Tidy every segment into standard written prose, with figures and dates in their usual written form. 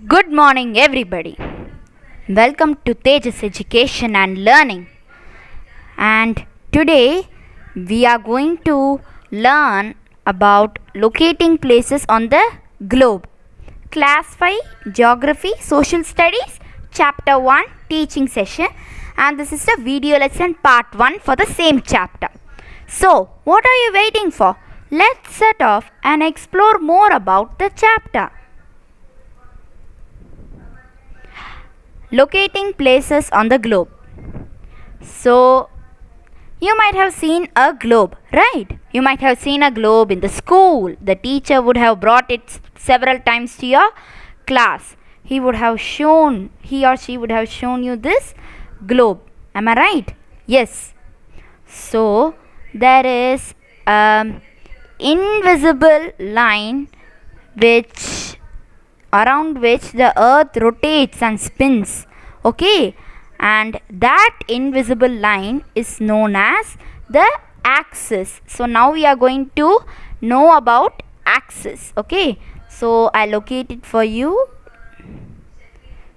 Good morning, everybody. Welcome to Tejas Education and Learning. And today we are going to learn about locating places on the globe. Class 5 Geography, Social Studies, Chapter 1 Teaching Session. And this is the video lesson part 1 for the same chapter. So, what are you waiting for? Let's set off and explore more about the chapter. Locating places on the globe. So, you might have seen a globe, right? You might have seen a globe in the school. The teacher would have brought it several times to your class. He or she would have shown you this globe. Am I right? Yes. So, there is an invisible line around which the earth rotates and spins. Okay, and that invisible line is known as the axis. So now we are going to know about axis. Okay, so I locate it for you.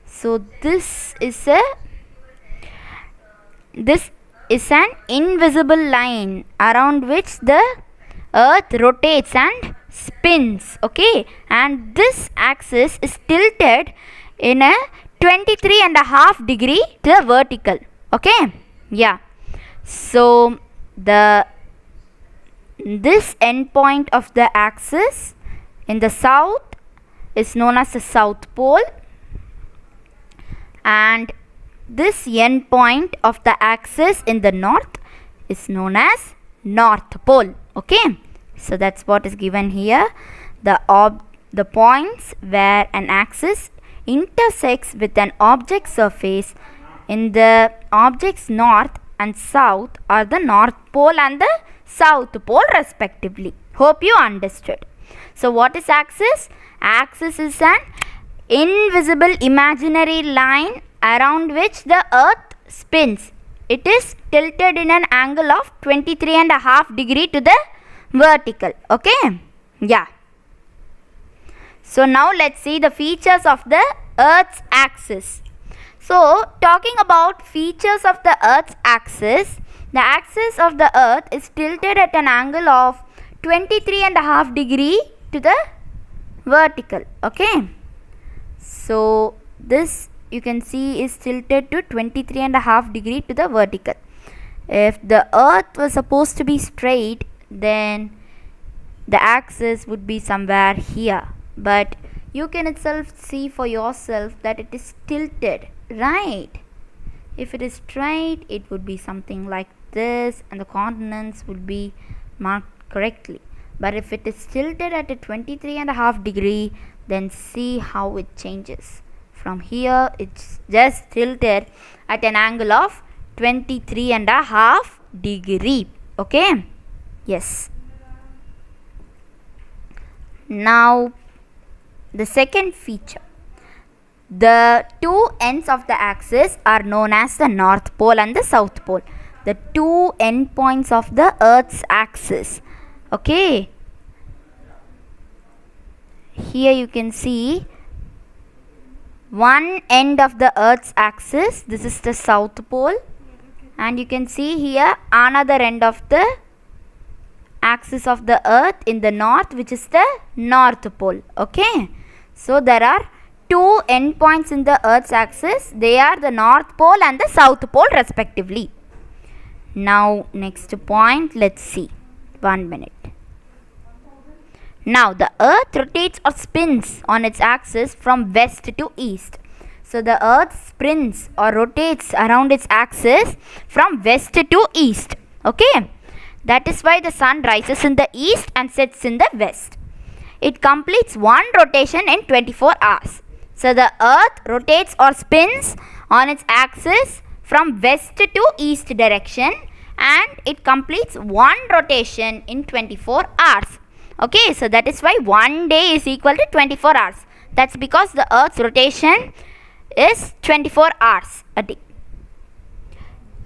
So this is an invisible line around which the earth rotates and spins. Okay, and this axis is tilted in a 23.5 degree to the vertical. Okay, yeah. So this end point of the axis in the south is known as the south pole, and this end point of the axis in the north is known as north pole. Okay, so that's what is given here. The points where an axis intersects with an object surface in the object's north and south are the north pole and the south pole respectively. Hope you understood. So what is axis? Axis is an invisible imaginary line around which the earth spins. It is tilted in an angle of 23.5 degree to the vertical. Okay, yeah. So now let's see the features of the earth's axis. So talking about features of the earth's axis, the axis of the earth is tilted at an angle of 23.5 degree to the vertical. Okay, so this you can see is tilted to 23.5 degree to the vertical. If the earth was supposed to be straight, then the axis would be somewhere here, but you can itself see for yourself that it is tilted, right? If it is straight, it would be something like this and the continents would be marked correctly. But if it is tilted at a 23.5 degree, then see how it changes. From here, it's just tilted at an angle of 23.5 degree. Okay, yes. Now the second feature, the two ends of the axis are known as the north pole and the south pole. The two end points of the earth's axis. Okay, here you can see one end of the earth's axis. This is the south pole, and you can see here another end of the axis of the earth in the north, which is the north pole. Okay, so there are two end points in the earth's axis. They are the north pole and the south pole respectively. Now next point, let's see. 1 minute. Now the earth rotates or spins on its axis from west to east. So the earth spins or rotates around its axis from west to east. Okay, that is why the sun rises in the east and sets in the west. It completes one rotation in 24 hours. So the earth rotates or spins on its axis from west to east direction, and it completes one rotation in 24 hours. Okay, so that is why one day is equal to 24 hours. That's because the earth's rotation is 24 hours a day.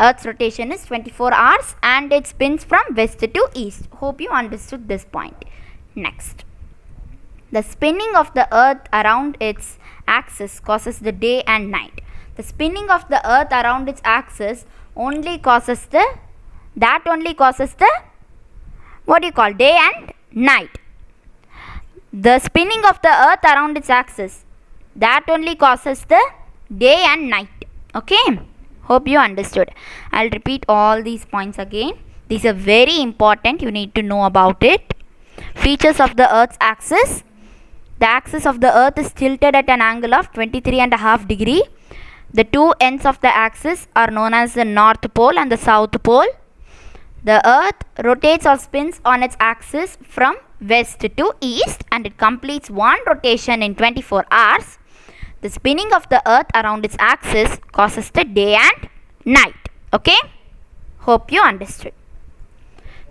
Earth's rotation is 24 hours and it spins from west to east. Hope you understood this point. Next, the spinning of the earth around its axis causes the day and night. The spinning of the earth around its axis only causes the day and night. The spinning of the earth around its axis, that only causes the day and night. Okay, hope you understood. I'll repeat all these points again. These are very important, you need to know about it. Features of the earth's axis. The axis of the earth is tilted at an angle of 23.5 degree. The two ends of the axis are known as the north pole and the south pole. The earth rotates or spins on its axis from west to east, and it completes one rotation in 24 hours. The spinning of the earth around its axis causes the day and night. Okay? Hope you understood.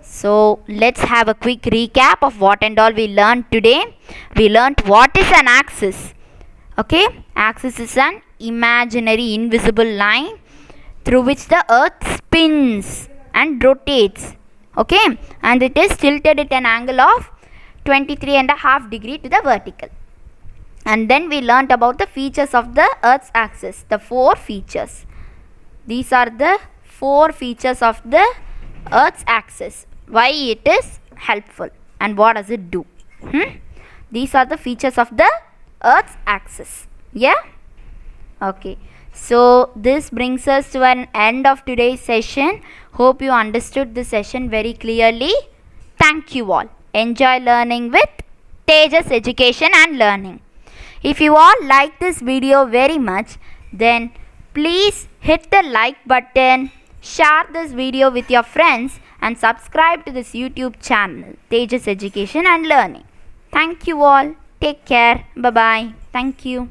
So let's have a quick recap of what and all we learned today. We learned what is an axis. Okay? Axis is an imaginary invisible line through which the earth spins and rotates. Okay? And it is tilted at an angle of 23.5 degree to the vertical. And then we learnt about the features of the earth's axis. The 4 features. These are the 4 features of the earth's axis. Why it is helpful and what does it do. These are the features of the earth's axis. Yeah? Okay. So this brings us to an end of today's session. Hope you understood the session very clearly. Thank you all. Enjoy learning with Tejas Education and Learning. If you all like this video very much, then please hit the like button, share this video with your friends and subscribe to this YouTube channel, Tejas Education and Learning. Thank you all. Take care. Bye-bye. Thank you.